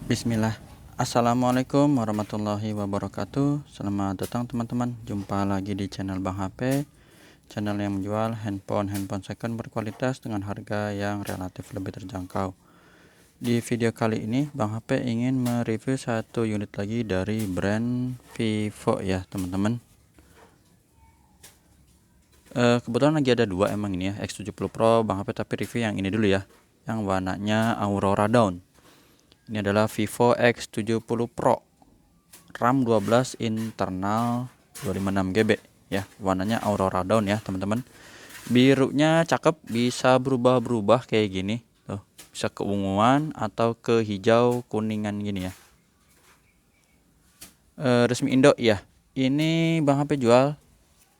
Bismillah. Assalamualaikum warahmatullahi wabarakatuh. Selamat datang teman-teman. Jumpa lagi di channel Bang HP, channel yang menjual handphone second berkualitas dengan harga yang relatif lebih terjangkau. Di video kali ini Bang HP ingin mereview satu unit lagi dari brand Vivo ya teman-teman. Kebetulan lagi ada dua emang ini ya, X70 Pro Bang HP, tapi review yang ini dulu ya, yang warnanya Aurora Dawn. Ini adalah Vivo X70 Pro, RAM 12, internal 256 GB ya. Warnanya Aurora Dawn ya teman-teman. Birunya cakep, bisa berubah-berubah kayak gini tuh, bisa ke unguan atau ke hijau kuningan gini ya. Resmi Indo ya. Ini Bang HP jual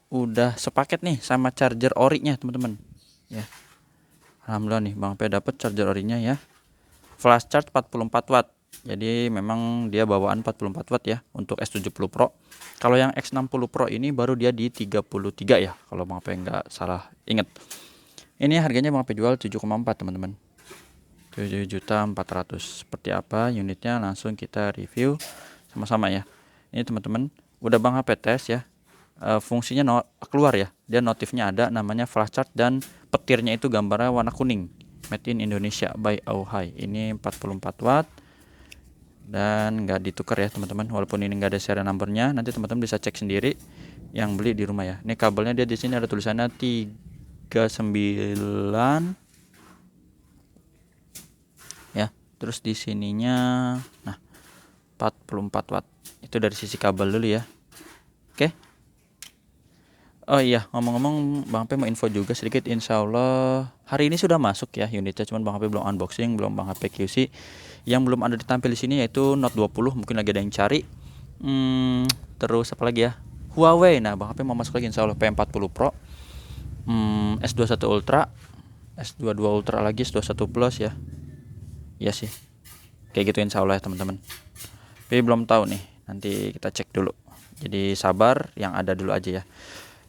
udah sepaket nih sama charger orinya teman-teman ya. Alhamdulillah nih Bang HP dapat charger orinya ya. Flash charge 44 watt. Jadi memang dia bawaan 44 watt ya untuk S70 Pro. Kalau yang X60 Pro ini baru dia di 33 ya, kalau Bang HP nggak salah inget. Ini harganya Bang HP jual 7,4 teman-teman. 7.400.000. Seperti apa unitnya langsung kita review sama-sama ya. Ini teman-teman, udah Bang HP tes ya. Fungsinya keluar ya. Dia notifnya ada, namanya flash charge, dan petirnya itu gambarnya warna kuning. Made in Indonesia by Auhai. Ini 44 watt dan nggak ditukar ya teman-teman, walaupun ini nggak ada serial numbernya. Nanti teman-teman bisa cek sendiri yang beli di rumah ya. Ini kabelnya, dia di sini ada tulisannya 39 ya. Terus di sininya nah 44 watt. Itu dari sisi kabel dulu ya. Oke. Oh iya, ngomong-ngomong Bang HP mau info juga sedikit. Insya Allah hari ini sudah masuk ya unitnya, cuman Bang HP belum unboxing, belum Bang HP QC. Yang belum ada ditampil di sini yaitu Note 20, mungkin lagi ada yang cari. Terus apa lagi ya? Huawei. Nah, Bang HP mau masuk lagi insya Allah P40 Pro, S21 Ultra, S22 Ultra lagi, S21 Plus ya. Iya sih. Kayak gitu insya Allah ya teman-teman. Tapi belum tahu nih, nanti kita cek dulu. Jadi sabar, yang ada dulu aja ya.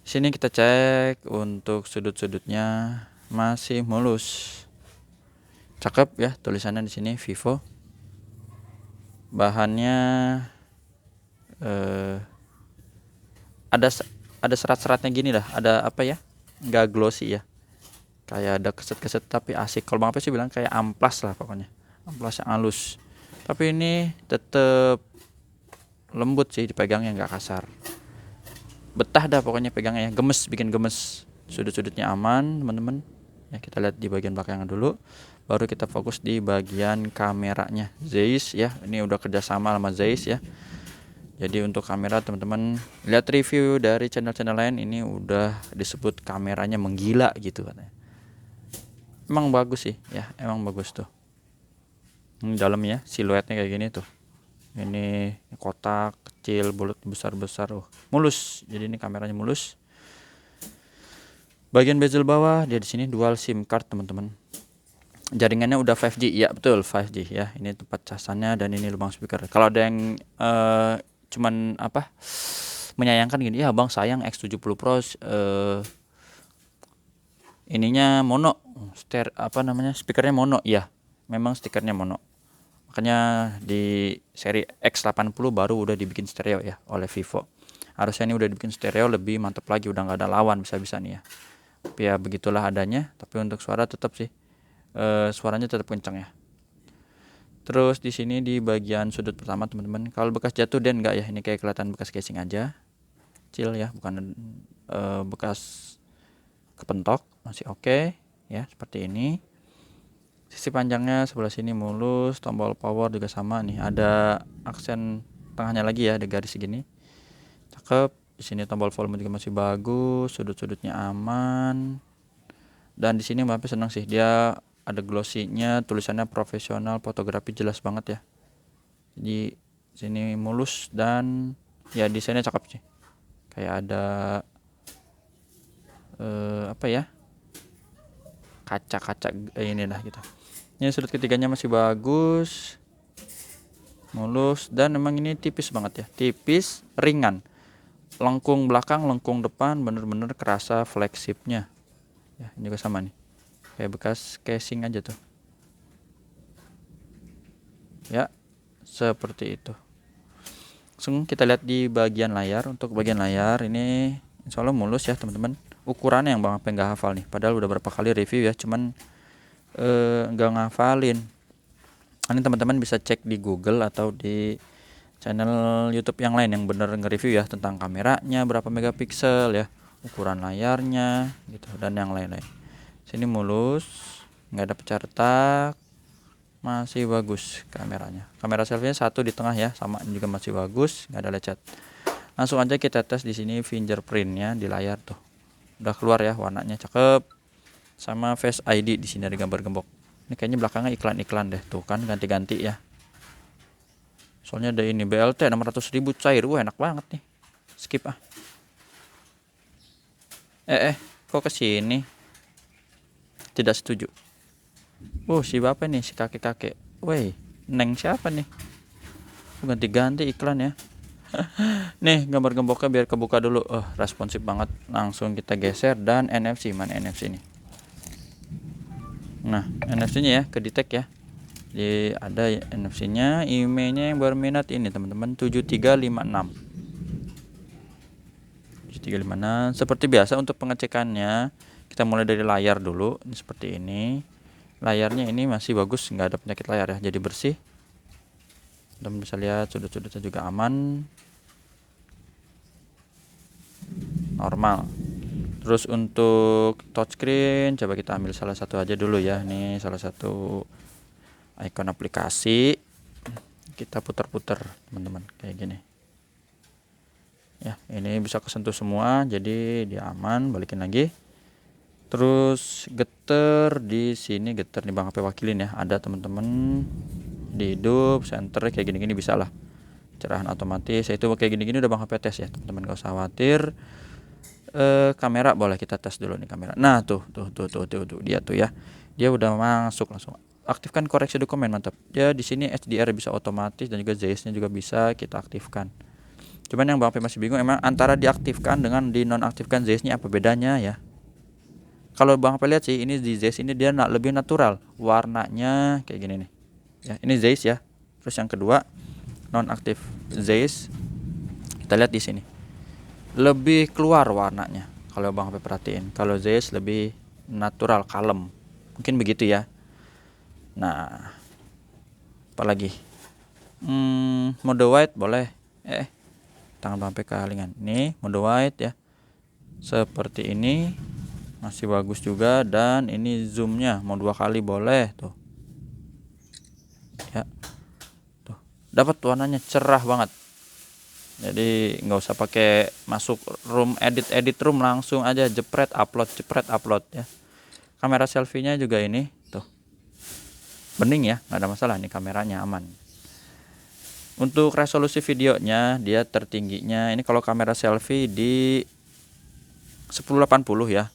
Sini kita cek untuk sudut-sudutnya masih mulus. Cakep ya tulisannya di sini Vivo. Bahannya ada serat-seratnya gini lah, ada apa ya? Enggak glossy ya. Kayak ada keset-keset tapi asik. Kalau Bang Pe sih bilang kayak amplas lah pokoknya. Amplas yang halus. Tapi ini tetap lembut sih dipegangnya, nggak kasar. Betah dah pokoknya pegangnya ya, gemes, bikin gemes. Sudut-sudutnya aman teman-teman ya. Kita lihat di bagian belakangnya dulu, baru kita fokus di bagian kameranya. Zeiss ya, ini udah kerjasama sama Zeiss ya. Jadi untuk kamera teman-teman lihat review dari channel-channel lain, ini udah disebut kameranya menggila gitu katanya. Emang bagus sih ya, emang bagus tuh. Ini dalamnya siluetnya kayak gini tuh. Ini kotak kecil, bulat, besar-besar, mulus. Jadi ini kameranya mulus. Bagian bezel bawah dia di sini dual SIM card teman-teman. Jaringannya udah 5G ya, betul 5G ya. Ini tempat casannya dan ini lubang speaker. Kalau ada yang cuman apa menyayangkan gini ya, Bang sayang X70 Pro ininya mono, speakernya mono ya. Memang stikernya mono. Makanya di seri X80 baru udah dibikin stereo ya oleh Vivo. Harusnya ini udah dibikin stereo lebih mantap lagi, udah nggak ada lawan bisa-bisa nih ya. Tapi ya begitulah adanya. Tapi untuk suara tetap sih, suaranya tetap kencang ya. Terus di sini di bagian sudut pertama teman-teman, kalau bekas jatuh dan enggak ya, ini kayak kelihatan bekas casing aja, kecil ya, bukan bekas kepentok, masih oke ya seperti ini. Sisi panjangnya sebelah sini mulus, tombol power juga sama nih, ada aksen tengahnya lagi ya, ada garis segini. Cakep. Di sini tombol volume juga masih bagus, sudut-sudutnya aman. Dan di sini Mbak senang sih, dia ada glossy-nya, tulisannya profesional fotografi, jelas banget ya. Jadi sini mulus dan ya desainnya cakep sih. Kayak ada apa ya? Kaca-kaca ini lah gitu. Ini sudut ketiganya masih bagus, mulus, dan memang ini tipis banget ya, tipis, ringan. Lengkung belakang, lengkung depan, bener-bener kerasa flagshipnya. Ya, ini juga sama nih, kayak bekas casing aja tuh. Ya, seperti itu. Langsung kita lihat di bagian layar. Untuk bagian layar ini insya Allah mulus ya teman-teman. Ukurannya yang Bang Ape nggak hafal nih, padahal udah berapa kali review ya, cuman nggak ngafalin. Ini teman-teman bisa cek di Google atau di channel YouTube yang lain yang bener nge-review ya, tentang kameranya berapa megapiksel ya, ukuran layarnya gitu, dan yang lain-lain. Sini mulus, nggak ada pecah retak, masih bagus kameranya. Kamera selfie-nya satu di tengah ya, sama juga masih bagus, nggak ada lecet. Langsung aja kita tes di sini fingerprintnya di layar tuh, udah keluar ya, warnanya cakep, sama Face ID di sini ada gambar gembok. Ini kayaknya belakangnya iklan-iklan deh, tuh kan ganti-ganti ya. Soalnya ada ini BLT 600.000 cair, wah enak banget nih. Skip ah. Kok kesini? Tidak setuju. Si bapak nih, si kakek-kakek. Woi, neng siapa nih? Ganti-ganti iklan ya. Nih gambar gemboknya biar kebuka dulu. Responsif banget. Langsung kita geser dan NFC, mana NFC nih? Nah, NFC-nya ya, kedetek ya. Jadi ada NFC-nya, emailnya yang berminat ini teman-teman 7356. 7356. Seperti biasa untuk pengecekannya, kita mulai dari layar dulu. Ini seperti ini. Layarnya ini masih bagus, nggak ada penyakit layar ya, jadi bersih. Dan bisa lihat sudut-sudutnya juga aman, normal. Terus untuk touchscreen, coba kita ambil salah satu aja dulu ya. Ini salah satu icon aplikasi. Kita putar-putar teman-teman, kayak gini. Ya, ini bisa kesentuh semua, jadi dia aman. Balikin lagi. Terus getter di sini, getter nih Bang Ape wakilin ya. Ada teman-teman di hidup, center kayak gini-gini bisa lah. Cerahan otomatis, itu kayak gini-gini udah Bang Ape tes ya teman-teman, gak usah khawatir. Kamera boleh kita tes dulu nih kamera. Nah tuh dia tuh ya, dia udah masuk. Langsung aktifkan koreksi dokumen, mantap ya. Di sini HDR bisa otomatis dan juga ZS-nya juga bisa kita aktifkan. Cuman yang Bang Ape masih bingung emang antara diaktifkan dengan dinonaktifkan ZS-nya apa bedanya ya. Kalau Bang Ape lihat sih ini di ZS ini dia lebih natural, warnanya kayak gini nih ya. Ini ZS ya. Terus yang kedua nonaktif ZS, kita lihat di sini lebih keluar warnanya kalau Bang Ape perhatiin. Kalau ZS lebih natural, kalem, mungkin begitu ya. Nah, apalagi mode white boleh. Tangan Bang Ape kehalingan. Nih mode white ya, seperti ini masih bagus juga. Dan ini zoomnya mau 2 kali boleh tuh ya. Tuh dapat warnanya cerah banget. Jadi nggak usah pakai masuk room edit room, langsung aja jepret upload ya. Kamera selfie-nya juga ini tuh bening ya, nggak ada masalah nih, kameranya aman. Untuk resolusi videonya dia tertingginya ini kalau kamera selfie di 1080 ya,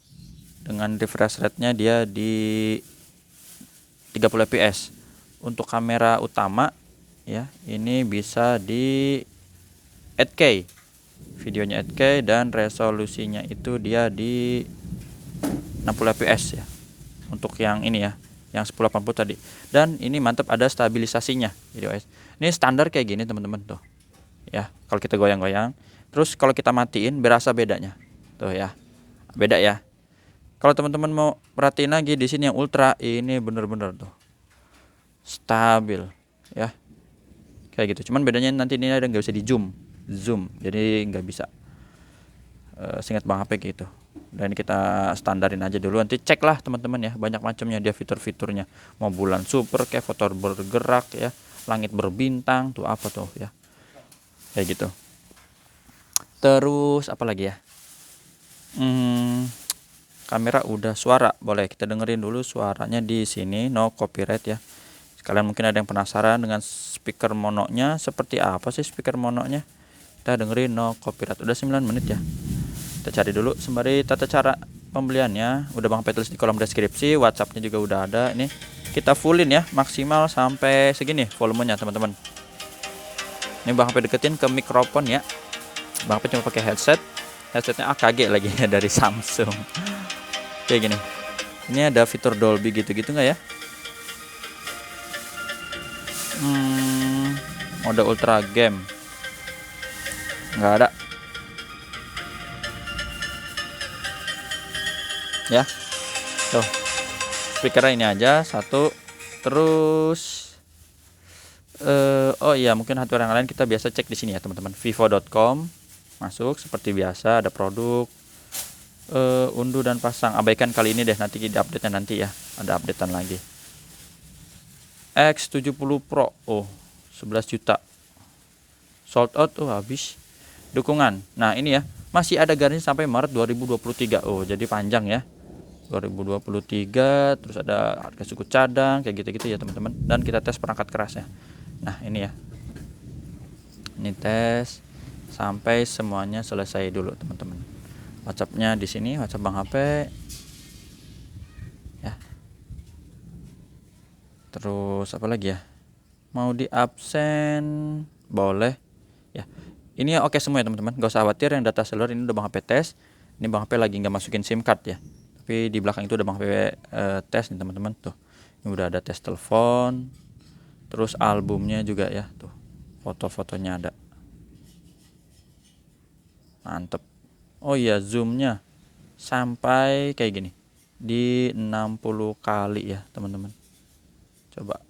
dengan refresh rate-nya dia di 30 fps. Untuk kamera utama ya ini bisa di 8K, videonya 8K dan resolusinya itu dia di 60 fps ya. Untuk yang ini ya, yang 1080 tadi. Dan ini mantap ada stabilisasinya. Jadi ini standar kayak gini teman-teman tuh. Ya, kalau kita goyang-goyang, terus kalau kita matiin berasa bedanya. Tuh ya. Beda ya. Kalau teman-teman mau perhatiin lagi di sini yang ultra, ini bener-bener tuh stabil ya. Kayak gitu. Cuman bedanya nanti ini ada nggak bisa di zoom, jadi nggak bisa. Seingat Bang Ape gitu. Dan kita standarin aja dulu, nanti cek lah teman-teman ya, banyak macamnya dia fitur-fiturnya. Mau bulan super kayak foto bergerak ya, langit berbintang tuh apa tuh ya, kayak gitu. Terus apa lagi ya, kamera udah. Suara boleh kita dengerin dulu suaranya di sini, no copyright ya. Sekalian mungkin ada yang penasaran dengan speaker mononya seperti apa sih speaker mononya, kita dengerin no copyright. Udah 9 menit ya. Kita cari dulu sembari tata cara pembeliannya udah Bang Ape tulis di kolom deskripsi. WhatsAppnya juga udah ada. Ini kita fullin ya, maksimal sampai segini volumenya teman-teman. Ini Bang Ape deketin ke mikrofon ya. Bang Ape cuma pakai headsetnya AKG lagi ya, dari Samsung. Kayak gini. Ini ada fitur Dolby gitu-gitu nggak ya? Mode ultra game nggak ada ya. Tuh, speakernya ini aja satu. Terus oh iya, mungkin hardware yang lain kita biasa cek di sini ya teman-teman, vivo.com. Masuk seperti biasa, ada produk, unduh dan pasang. Abaikan kali ini deh, nanti di update nya nanti ya, ada updatean lagi. X70 Pro, oh 11 juta, sold out, oh habis. Dukungan, nah ini ya, masih ada garansi sampai Maret 2023. Oh jadi panjang ya, 2023. Terus ada harga suku cadang kayak gitu-gitu ya teman-teman. Dan kita tes perangkat kerasnya. Nah ini ya, ini tes sampai semuanya selesai dulu teman-teman. WhatsAppnya di sini, WhatsApp Bang HP ya. Terus apa lagi ya, mau di absen boleh ya. Ini oke semua ya teman-teman, gak usah khawatir. Yang data seluler ini udah Bang HP tes. Ini Bang HP lagi nggak masukin SIM card ya, tapi di belakang itu udah Bang HP tes nih teman-teman. Tuh, ini udah ada tes telepon. Terus albumnya juga ya, tuh foto-fotonya ada, mantep. Oh iya, zoomnya sampai kayak gini di 60 kali ya teman-teman. Coba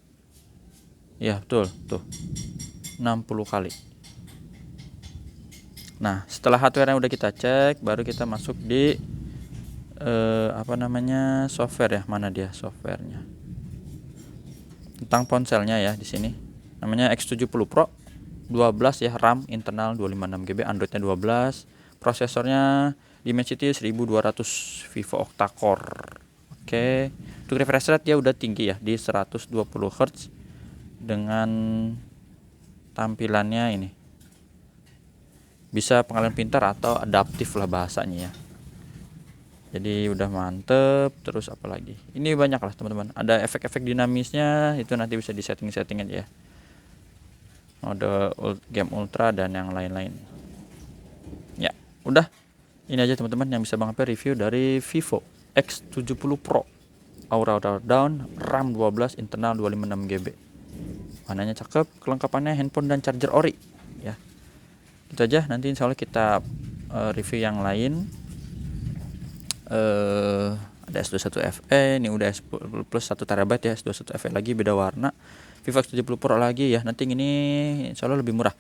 ya, betul tuh 60 kali. Nah setelah hardware yang udah kita cek, baru kita masuk di apa namanya, software ya. Mana dia softwarenya, tentang ponselnya ya. Di sini namanya X70 Pro, 12 ya, RAM internal 256GB, Androidnya 12, prosesornya Dimensity 1200 Vivo octa-core. Oke, untuk refresh rate ya udah tinggi ya, di 120 Hz dengan tampilannya ini. Bisa pengalihan pintar atau adaptif lah bahasanya ya. Jadi udah mantep. Terus apa lagi? Ini banyak lah teman-teman. Ada efek-efek dinamisnya, itu nanti bisa di setting-setting aja ya. Mode game ultra dan yang lain-lain. Ya, udah. Ini aja teman-teman yang bisa Bang HP review dari Vivo X70 Pro. Aura down, RAM 12, internal 256GB. Warnanya cakep, kelengkapannya handphone dan charger ori ya. Itu aja, nanti insya Allah kita review yang lain. Ada S21 FE, ini udah S Plus 1 TB ya, S21 FE lagi beda warna. Vivo X70 Pro lagi ya. Nanti ini insya Allah lebih murah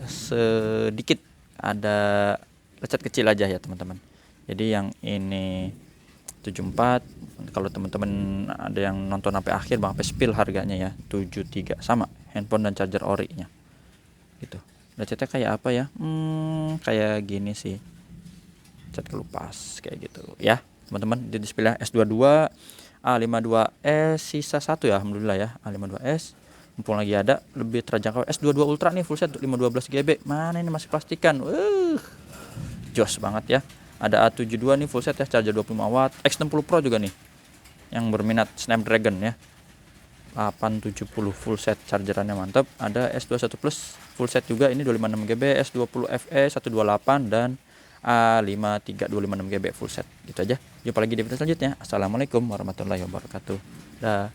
sedikit, ada lecet kecil aja ya teman-teman. Jadi yang ini 74, kalau teman-teman ada yang nonton sampai akhir, Bang HP spill harganya ya 73, sama handphone dan charger ori nya gitu. Lecetnya kayak apa ya, kayak gini sih, cat kelupas kayak gitu ya teman-teman. Di display S22 A52s sisa 1 ya, alhamdulillah ya. A52s mumpung lagi ada, lebih terjangkau. S22 Ultra nih full set 512GB, mana ini masih plastikan, jos banget ya. Ada A72 nih full set ya, charger 25W. X60 Pro juga nih yang berminat Snapdragon ya, 870 full set, chargerannya mantap. Ada S21 Plus full set juga, ini 256GB, S20 FE 128 dan A53 256GB full set. Gitu aja, jumpa lagi di video selanjutnya. Assalamualaikum warahmatullahi wabarakatuh. Dah.